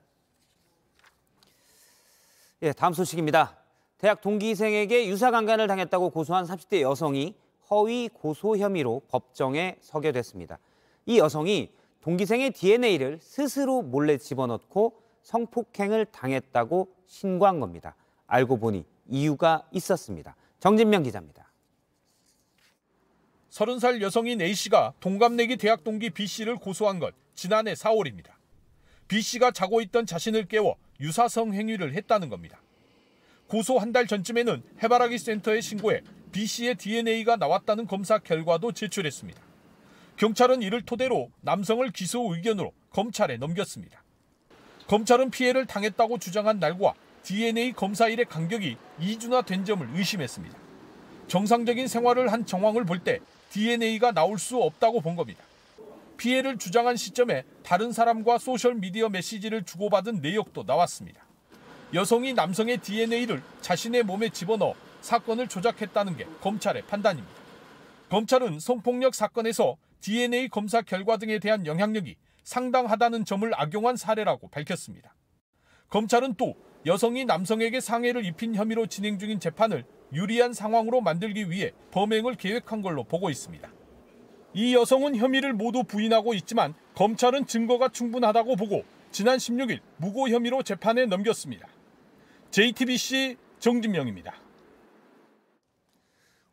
예, 다음 소식입니다. 대학 동기생에게 유사강간을 당했다고 고소한 30대 여성이 허위 고소 혐의로 법정에 서게 됐습니다. 이 여성이 동기생의 DNA를 스스로 몰래 집어넣고 성폭행을 당했다고 신고한 겁니다. 알고 보니 이유가 있었습니다. 정진명 기자입니다. 30살 여성인 A씨가 동갑내기 대학 동기 B씨를 고소한 건 지난해 4월입니다. B씨가 자고 있던 자신을 깨워 유사성 행위를 했다는 겁니다. 고소 한 달 전쯤에는 해바라기 센터에 신고해 B씨의 DNA가 나왔다는 검사 결과도 제출했습니다. 경찰은 이를 토대로 남성을 기소 의견으로 검찰에 넘겼습니다. 검찰은 피해를 당했다고 주장한 날과 DNA 검사일의 간격이 2주나 된 점을 의심했습니다. 정상적인 생활을 한 정황을 볼 때 DNA가 나올 수 없다고 본 겁니다. 피해를 주장한 시점에 다른 사람과 소셜미디어 메시지를 주고받은 내역도 나왔습니다. 여성이 남성의 DNA를 자신의 몸에 집어넣어 사건을 조작했다는 게 검찰의 판단입니다. 검찰은 성폭력 사건에서 DNA 검사 결과 등에 대한 영향력이 상당하다는 점을 악용한 사례라고 밝혔습니다. 검찰은 또 여성이 남성에게 상해를 입힌 혐의로 진행 중인 재판을 유리한 상황으로 만들기 위해 범행을 계획한 걸로 보고 있습니다. 이 여성은 혐의를 모두 부인하고 있지만 검찰은 증거가 충분하다고 보고 지난 16일 무고 혐의로 재판에 넘겼습니다. JTBC 정진명입니다.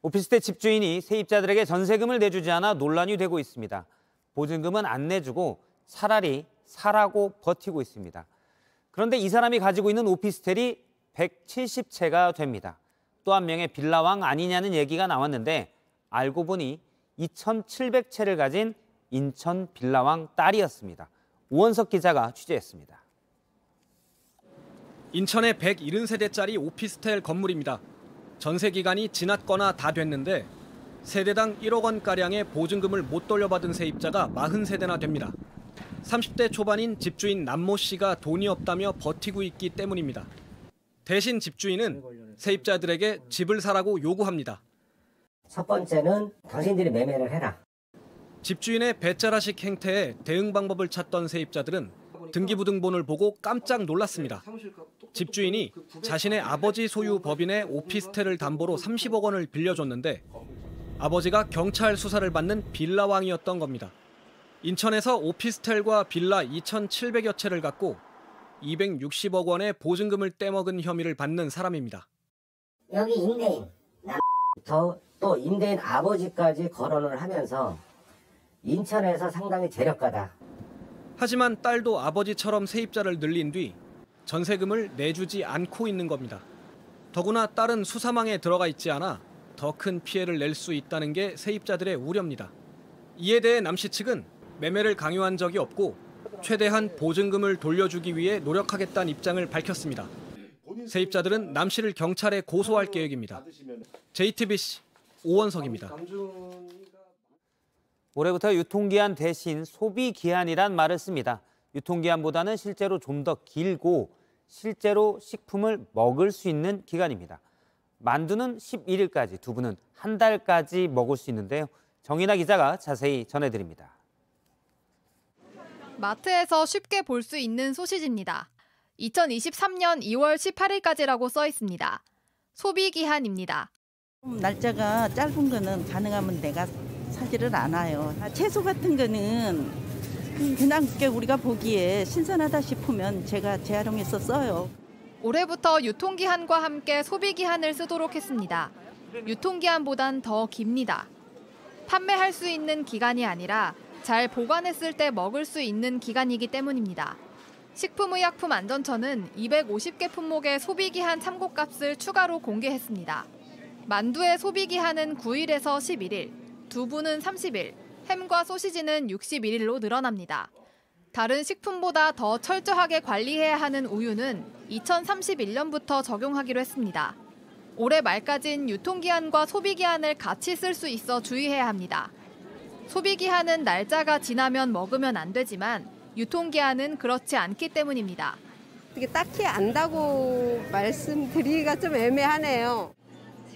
오피스텔 집주인이 세입자들에게 전세금을 내주지 않아 논란이 되고 있습니다. 보증금은 안 내주고 차라리 사라고 버티고 있습니다. 그런데 이 사람이 가지고 있는 오피스텔이 170채가 됩니다. 또 한 명의 빌라왕 아니냐는 얘기가 나왔는데 알고 보니 2,700채를 가진 인천 빌라왕 딸이었습니다. 우원석 기자가 취재했습니다. 인천의 170세대짜리 오피스텔 건물입니다. 전세 기간이 지났거나 다 됐는데 세대당 1억 원가량의 보증금을 못 돌려받은 세입자가 40세대나 됩니다. 30대 초반인 집주인 남모 씨가 돈이 없다며 버티고 있기 때문입니다. 대신 집주인은 세입자들에게 집을 사라고 요구합니다. 첫 번째는 당신들이 매매를 해라. 집주인의 배짜라식 행태에 대응 방법을 찾던 세입자들은 등기부등본을 보고 깜짝 놀랐습니다. 집주인이 자신의 아버지 소유 법인의 오피스텔을 담보로 30억 원을 빌려줬는데 아버지가 경찰 수사를 받는 빌라왕이었던 겁니다. 인천에서 오피스텔과 빌라 2,700여 채를 갖고 260억 원의 보증금을 떼먹은 혐의를 받는 사람입니다. 여기 임대인, 또 임대인 아버지까지 거론을 하면서 인천에서 상당히 재력가다. 하지만 딸도 아버지처럼 세입자를 늘린 뒤 전세금을 내주지 않고 있는 겁니다. 더구나 딸은 수사망에 들어가 있지 않아 더 큰 피해를 낼 수 있다는 게 세입자들의 우려입니다. 이에 대해 남씨 측은 매매를 강요한 적이 없고 최대한 보증금을 돌려주기 위해 노력하겠다는 입장을 밝혔습니다. 세입자들은 남씨를 경찰에 고소할 계획입니다. JTBC 오원석입니다. 올해부터 유통기한 대신 소비기한이란 말을 씁니다. 유통기한보다는 실제로 좀 더 길고 실제로 식품을 먹을 수 있는 기간입니다. 만두는 11일까지, 두부는 한 달까지 먹을 수 있는데요. 정인아 기자가 자세히 전해드립니다. 마트에서 쉽게 볼 수 있는 소시지입니다. 2023년 2월 18일까지라고 써 있습니다. 소비기한입니다. 날짜가 짧은 거는 가능하면 내가 사지를 않아요. 채소 같은 거는 그냥 우리가 보기에 신선하다 싶으면 제가 재활용해서 써요. 올해부터 유통기한과 함께 소비기한을 쓰도록 했습니다. 유통기한보단 더 깁니다. 판매할 수 있는 기간이 아니라 잘 보관했을 때 먹을 수 있는 기간이기 때문입니다. 식품의약품안전처는 250개 품목의 소비기한 참고값을 추가로 공개했습니다. 만두의 소비기한은 9일에서 11일, 두부는 30일, 햄과 소시지는 61일로 늘어납니다. 다른 식품보다 더 철저하게 관리해야 하는 우유는 2031년부터 적용하기로 했습니다. 올해 말까지는 유통기한과 소비기한을 같이 쓸 수 있어 주의해야 합니다. 소비기한은 날짜가 지나면 먹으면 안 되지만 유통기한은 그렇지 않기 때문입니다. 이게 딱히 안다고 말씀드리기가 좀 애매하네요.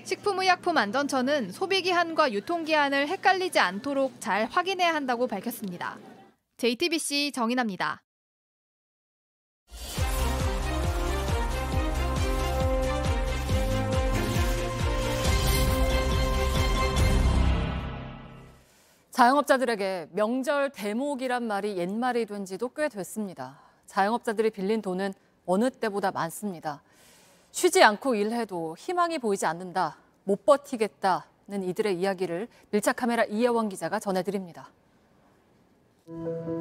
식품의약품안전처는 소비기한과 유통기한을 헷갈리지 않도록 잘 확인해야 한다고 밝혔습니다. JTBC 정인아입니다. 자영업자들에게 명절 대목이란 말이 옛말이 된 지도 꽤 됐습니다. 자영업자들이 빌린 돈은 어느 때보다 많습니다. 쉬지 않고 일해도 희망이 보이지 않는다, 못 버티겠다는 이들의 이야기를 밀착카메라 이혜원 기자가 전해드립니다.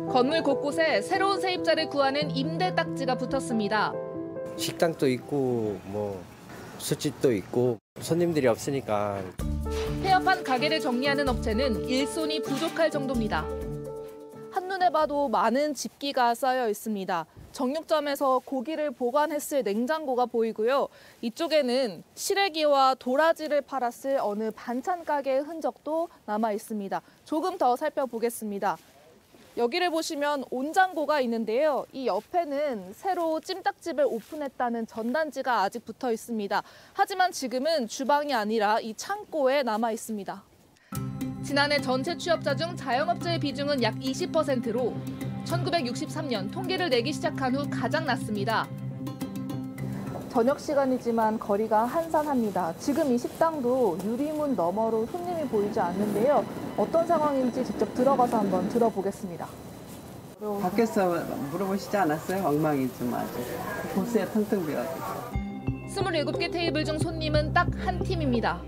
건물 곳곳에 새로운 세입자를 구하는 임대 딱지가 붙었습니다. 식당도 있고 술집도 있고 손님들이 없으니까. 폐업한 가게를 정리하는 업체는 일손이 부족할 정도입니다. 한눈에 봐도 많은 집기가 쌓여 있습니다. 정육점에서 고기를 보관했을 냉장고가 보이고요. 이쪽에는 시래기와 도라지를 팔았을 어느 반찬 가게의 흔적도 남아 있습니다. 조금 더 살펴보겠습니다. 여기를 보시면 온장고가 있는데요. 이 옆에는 새로 찜닭집을 오픈했다는 전단지가 아직 붙어 있습니다. 하지만 지금은 주방이 아니라 이 창고에 남아 있습니다. 지난해 전체 취업자 중 자영업자의 비중은 약 20%로 1963년 통계를 내기 시작한 후 가장 낮습니다. 저녁 시간이지만 거리가 한산합니다. 지금 이 식당도 유리문 너머로 손님이 보이지 않는데요. 어떤 상황인지 직접 들어가서 한번 들어보겠습니다. 밖에서 물어보시지 않았어요? 엉망이지만 아주. 보세요, 텅텅 비어가지고. 27개 테이블 중 손님은 딱 한 팀입니다.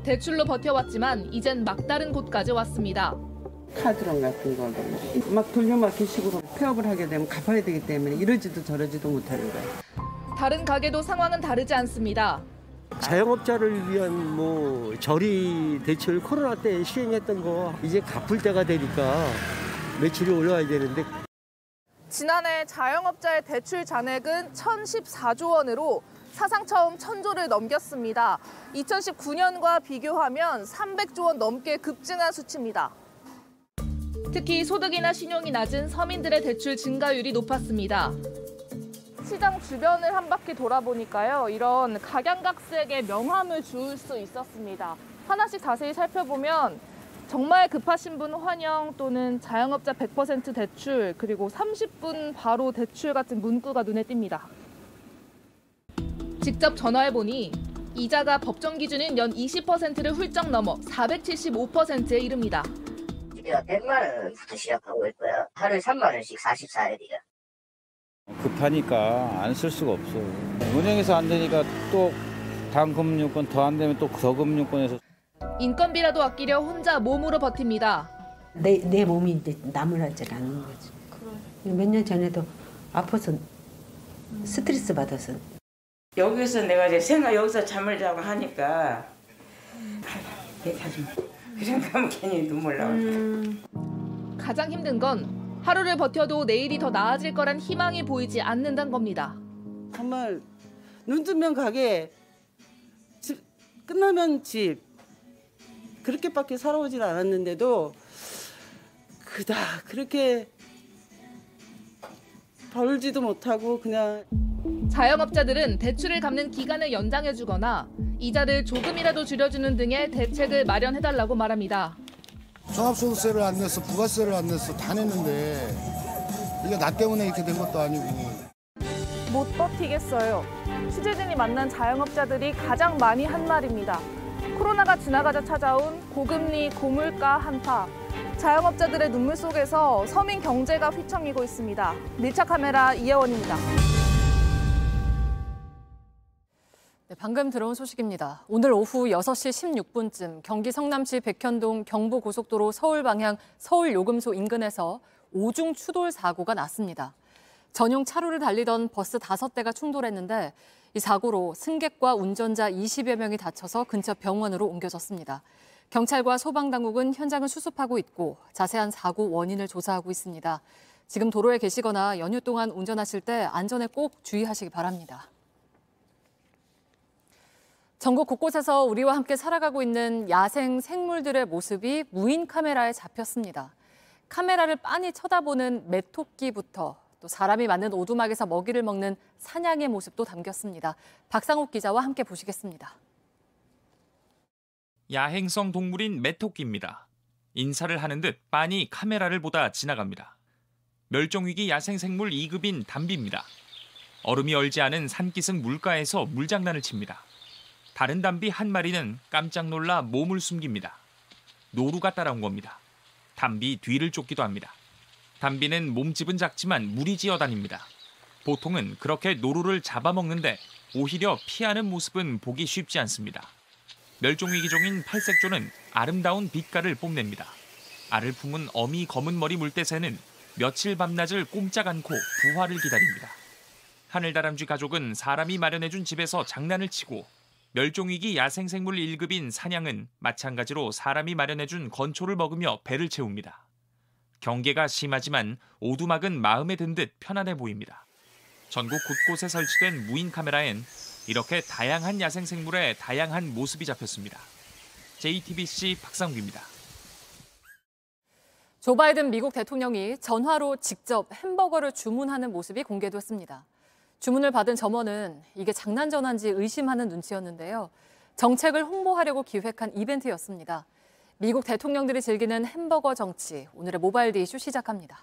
대출로 버텨왔지만 이젠 막다른 곳까지 왔습니다. 카드론 같은 걸로 막 돌려막기 식으로 폐업을 하게 되면 갚아야 되기 때문에 이러지도 저러지도 못하는 거예요. 다른 가게도 상황은 다르지 않습니다. 자영업자를 위한 저리 대출 코로나 때 시행했던 거 이제 갚을 때가 되니까 매출이 올라와야 되는데. 지난해 자영업자의 대출 잔액은 1,014조 원으로 사상 처음 1,000조를 넘겼습니다. 2019년과 비교하면 300조 원 넘게 급증한 수치입니다. 특히 소득이나 신용이 낮은 서민들의 대출 증가율이 높았습니다. 시장 주변을 한 바퀴 돌아보니까요. 이런 각양각색의 명함을 주울 수 있었습니다. 하나씩 자세히 살펴보면 정말 급하신 분 환영 또는 자영업자 100% 대출 그리고 30분 바로 대출 같은 문구가 눈에 띕니다. 직접 전화해보니 이자가 법정 기준인 연 20%를 훌쩍 넘어 475%에 이릅니다. 100만 원부터 시작하고 있고요. 하루에 3만 원씩 44일이요. 급하니까 안 쓸 수가 없어. 은행에서 안 되니까 또 다음 금융권 더 안 되면 또 더 금융권에서. 인건비라도 아끼려 혼자 몸으로 버팁니다. 내 몸이 이제 나무라질 않는 거지. 몇 년 전에도 아파서 스트레스 받아서. 여기서 내가 이제 여기서 잠을 자고 하니까 내 가슴 그 생각하면 괜히 눈물 나와. 가장 힘든 건 하루를 버텨도 내일이 더 나아질 거란 희망이 보이지 않는다는 겁니다. 정말 눈 뜨면 가게, 집 끝나면 집 그렇게밖에 살아오질 않았는데도 그렇게 벌지도 못하고 그냥. 자영업자들은 대출을 갚는 기간을 연장해주거나 이자를 조금이라도 줄여주는 등의 대책을 마련해달라고 말합니다. 종합소득세를 안 냈어, 부가세를 안 냈어, 다 냈는데 이게 나 때문에 이렇게 된 것도 아니고. 못 버티겠어요. 취재진이 만난 자영업자들이 가장 많이 한 말입니다. 코로나가 지나가자 찾아온 고금리, 고물가 한파. 자영업자들의 눈물 속에서 서민 경제가 휘청이고 있습니다. 밀착 카메라 이혜원입니다. 네, 방금 들어온 소식입니다. 오늘 오후 6시 16분쯤 경기 성남시 백현동 경부고속도로 서울 방향 서울요금소 인근에서 오중 추돌 사고가 났습니다. 전용 차로를 달리던 버스 5대가 충돌했는데 이 사고로 승객과 운전자 20여 명이 다쳐서 근처 병원으로 옮겨졌습니다. 경찰과 소방당국은 현장을 수습하고 있고 자세한 사고 원인을 조사하고 있습니다. 지금 도로에 계시거나 연휴 동안 운전하실 때 안전에 꼭 주의하시기 바랍니다. 전국 곳곳에서 우리와 함께 살아가고 있는 야생 생물들의 모습이 무인 카메라에 잡혔습니다. 카메라를 빤히 쳐다보는 메토끼부터 또 사람이 만든 오두막에서 먹이를 먹는 사냥의 모습도 담겼습니다. 박상욱 기자와 함께 보시겠습니다. 야행성 동물인 메토끼입니다. 인사를 하는 듯 빤히 카메라를 보다 지나갑니다. 멸종위기 야생생물 2급인 담비입니다. 얼음이 얼지 않은 산기슭 물가에서 물장난을 칩니다. 다른 담비 한 마리는 깜짝 놀라 몸을 숨깁니다. 노루가 따라온 겁니다. 담비 뒤를 쫓기도 합니다. 담비는 몸집은 작지만 무리지어 다닙니다. 보통은 그렇게 노루를 잡아먹는데 오히려 피하는 모습은 보기 쉽지 않습니다. 멸종위기종인 팔색조는 아름다운 빛깔을 뽐냅니다. 알을 품은 어미 검은 머리 물대새는 며칠 밤낮을 꼼짝 않고 부화를 기다립니다. 하늘다람쥐 가족은 사람이 마련해준 집에서 장난을 치고 멸종위기 야생생물 1급인 사냥은 마찬가지로 사람이 마련해준 건초를 먹으며 배를 채웁니다. 경계가 심하지만 오두막은 마음에 든 듯 편안해 보입니다. 전국 곳곳에 설치된 무인 카메라엔 이렇게 다양한 야생생물의 다양한 모습이 잡혔습니다. JTBC 박상규입니다. 조 바이든 미국 대통령이 전화로 직접 햄버거를 주문하는 모습이 공개됐습니다. 주문을 받은 점원은 이게 장난 전화인지 의심하는 눈치였는데요. 정책을 홍보하려고 기획한 이벤트였습니다. 미국 대통령들이 즐기는 햄버거 정치, 오늘의 모바일 이슈 시작합니다.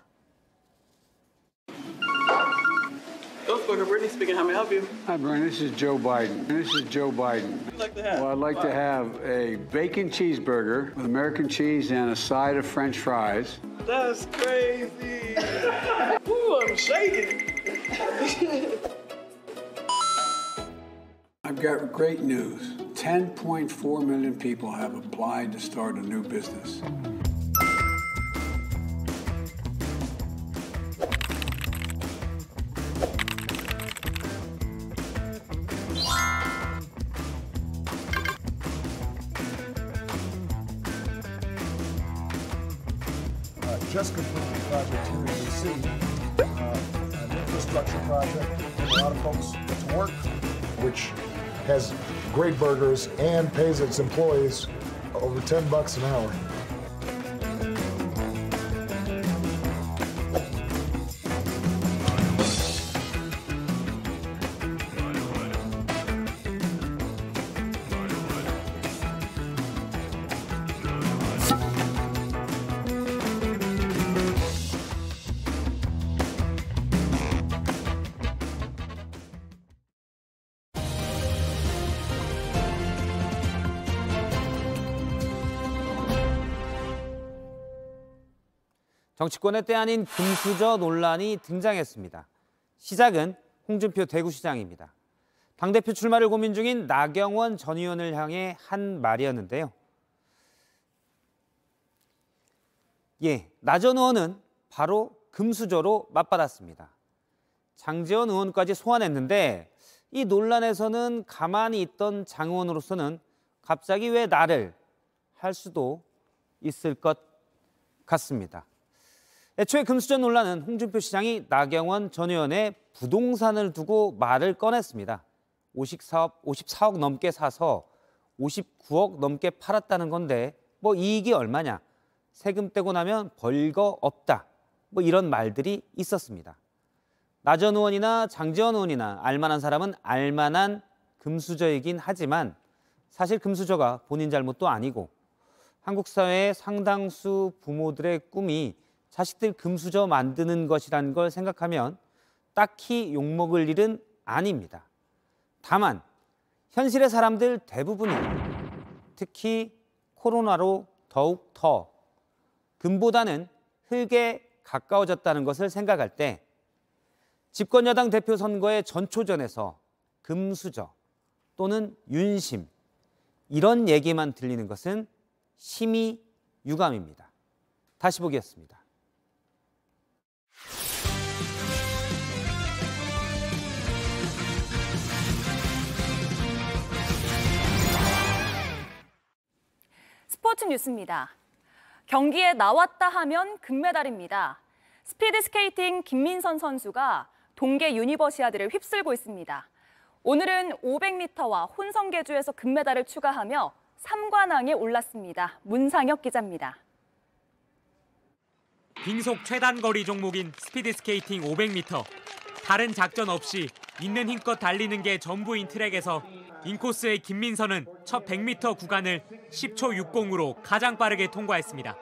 Brittany speaking. How may I help you? Hi, Brian. This is Joe Biden. Well, I'd like to have a bacon cheeseburger with American cheese and a side of French fries. That's crazy. Ooh, I'm shaking. I've got great news. 10.4 million people have applied to start a new business. Just completed a project here in D.C., an infrastructure project, a lot of folks to work, which has great burgers and pays its employees over $10 an hour. 정치권의 때 아닌 금수저 논란이 등장했습니다. 시작은 홍준표 대구시장입니다. 당대표 출마를 고민 중인 나경원 전 의원을 향해 한 말이었는데요. 나 전 의원은 바로 금수저로 맞받았습니다. 장제원 의원까지 소환했는데 이 논란에서는 가만히 있던 장 의원으로서는 갑자기 왜 나를 할 수도 있을 것 같습니다. 애초에 금수저 논란은 홍준표 시장이 나경원 전 의원의 부동산을 두고 말을 꺼냈습니다. 54억 넘게 사서 59억 넘게 팔았다는 건데 뭐 이익이 얼마냐, 세금 떼고 나면 벌거 없다, 뭐 이런 말들이 있었습니다. 나전 의원이나 장지원 의원이나 알만한 사람은 알만한 금수저이긴 하지만 사실 금수저가 본인 잘못도 아니고 한국 사회의 상당수 부모들의 꿈이 자식들 금수저 만드는 것이라는 걸 생각하면 딱히 욕먹을 일은 아닙니다. 다만 현실의 사람들 대부분이 특히 코로나로 더욱 더 금보다는 흙에 가까워졌다는 것을 생각할 때 집권여당 대표 선거의 전초전에서 금수저 또는 윤심 이런 얘기만 들리는 것은 심히 유감입니다. 다시 보기였습니다. 스포츠 뉴스입니다. 경기에 나왔다 하면 금메달입니다. 스피드스케이팅 김민선 선수가 동계 유니버시아드를 휩쓸고 있습니다. 오늘은 500m와 혼성계주에서 금메달을 추가하며 3관왕에 올랐습니다. 문상혁 기자입니다. 빙속 최단거리 종목인 스피드스케이팅 500m. 다른 작전 없이 있는 힘껏 달리는 게 전부인 트랙에서 인코스의 김민선은 첫 100m 구간을 10초 60으로 가장 빠르게 통과했습니다.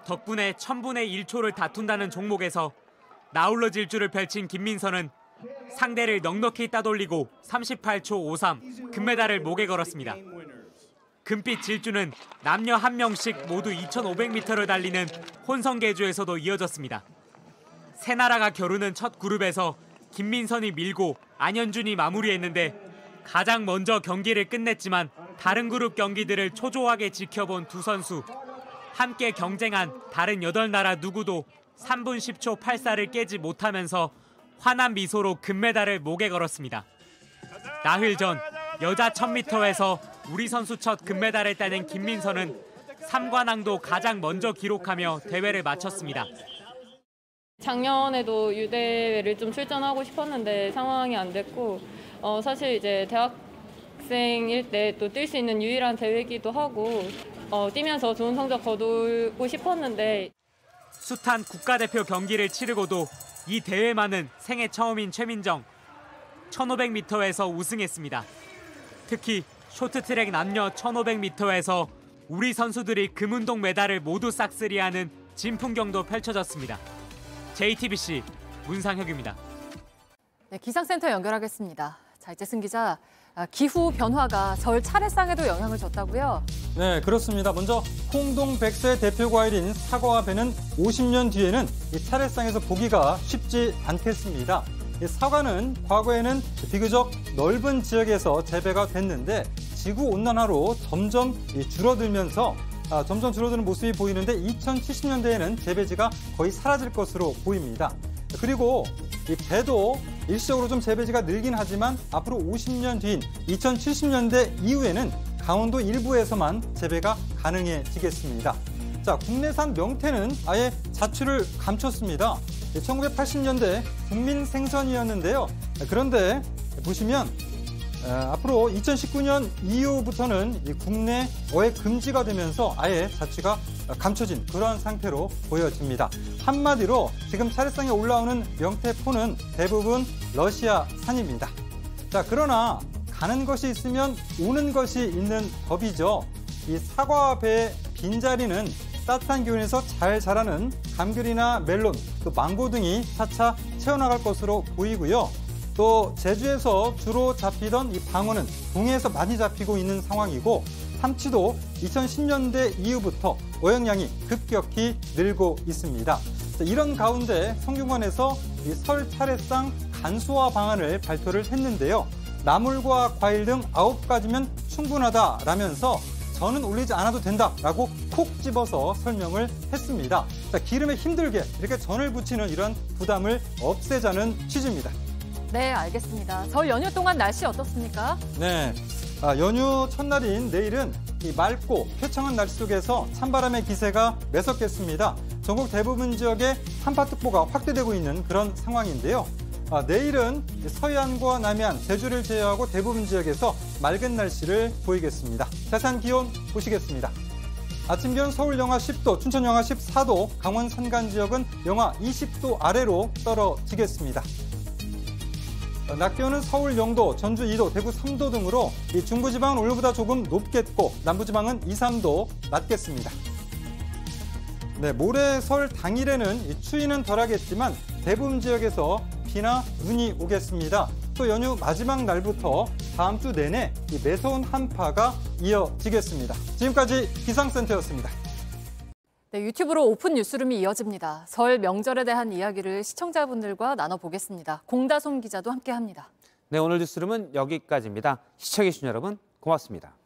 덕분에 1000분의 1초를 다툰다는 종목에서 나홀로 질주를 펼친 김민선은 상대를 넉넉히 따돌리고 38초 53 금메달을 목에 걸었습니다. 금빛 질주는 남녀 한 명씩 모두 2500m를 달리는 혼성계주에서도 이어졌습니다. 세 나라가 겨루는 첫 그룹에서 김민선이 밀고 안현준이 마무리했는데 가장 먼저 경기를 끝냈지만 다른 그룹 경기들을 초조하게 지켜본 두 선수. 함께 경쟁한 다른 8나라 누구도 3분 10초 84를 깨지 못하면서 환한 미소로 금메달을 목에 걸었습니다. 나흘 전 여자 1000m에서 우리 선수 첫 금메달을 따낸 김민선은 3관왕도 가장 먼저 기록하며 대회를 마쳤습니다. 작년에도 유대회를 좀 출전하고 싶었는데 상황이 안 됐고 사실 이제 대학생일 때 또 뛸 수 있는 유일한 대회이기도 하고 뛰면서 좋은 성적 거두고 싶었는데 숱한 국가대표 경기를 치르고도 이 대회만은 생애 처음인 최민정. 1500m에서 우승했습니다. 특히 쇼트트랙 남녀 1500m에서 우리 선수들이 금운동 메달을 모두 싹쓸이하는 진풍경도 펼쳐졌습니다. JTBC 문상혁입니다. 네, 기상센터 연결하겠습니다. 자, 이재승 기자, 기후 변화가 절 차례상에도 영향을 줬다고요? 네, 그렇습니다. 먼저 홍동백서의 대표 과일인 사과와 배는 50년 뒤에는 이 차례상에서 보기가 쉽지 않겠습니다. 이 사과는 과거에는 비교적 넓은 지역에서 재배가 됐는데 지구온난화로 점점 줄어들면서 점점 줄어드는 모습이 보이는데 2070년대에는 재배지가 거의 사라질 것으로 보입니다. 그리고 이 배도 일시적으로 좀 재배지가 늘긴 하지만 앞으로 50년 뒤인 2070년대 이후에는 강원도 일부에서만 재배가 가능해지겠습니다. 자, 국내산 명태는 아예 자취를 감췄습니다. 1980년대 국민 생선이었는데요. 그런데 보시면 앞으로 2019년 이후부터는 국내 어획 금지가 되면서 아예 자취가 감춰진 그러한 상태로 보여집니다. 한마디로 지금 차례상에 올라오는 명태포는 대부분 러시아산입니다. 자, 그러나 가는 것이 있으면 오는 것이 있는 법이죠. 이 사과와 배의 빈자리는 따뜻한 기온에서 잘 자라는 감귤이나 멜론, 또 망고 등이 차차 채워나갈 것으로 보이고요. 또 제주에서 주로 잡히던 이 방어는 동해에서 많이 잡히고 있는 상황이고 삼치도 2010년대 이후부터 어획량이 급격히 늘고 있습니다. 이런 가운데 성균관에서 이 설 차례상 간소화 방안을 발표를 했는데요. 나물과 과일 등 9가지면 충분하다라면서 전은 올리지 않아도 된다라고 콕 집어서 설명을 했습니다. 자, 기름에 힘들게 이렇게 전을 부치는 이런 부담을 없애자는 취지입니다. 네, 알겠습니다. 설 연휴 동안 날씨 어떻습니까? 네, 연휴 첫날인 내일은 이 맑고 쾌청한 날씨 속에서 찬바람의 기세가 매섭겠습니다. 전국 대부분 지역에 한파특보가 확대되고 있는 그런 상황인데요. 내일은 서해안과 남해안, 제주를 제외하고 대부분 지역에서 맑은 날씨를 보이겠습니다. 자세한 기온 보시겠습니다. 아침 기온 서울 영하 10도, 춘천 영하 14도, 강원 산간 지역은 영하 20도 아래로 떨어지겠습니다. 낮 기온은 서울 0도, 전주 2도, 대구 3도 등으로 이 중부지방은 오늘보다 조금 높겠고 남부지방은 2, 3도 낮겠습니다. 네, 모레 설 당일에는 이 추위는 덜하겠지만 대부분 지역에서 비나 눈이 오겠습니다. 또 연휴 마지막 날부터 다음 주 내내 이 매서운 한파가 이어지겠습니다. 지금까지 기상센터였습니다. 네, 유튜브로 오픈 뉴스룸이 이어집니다. 설 명절에 대한 이야기를 시청자분들과 나눠보겠습니다. 공다솜 기자도 함께합니다. 네, 오늘 뉴스룸은 여기까지입니다. 시청해주신 여러분 고맙습니다.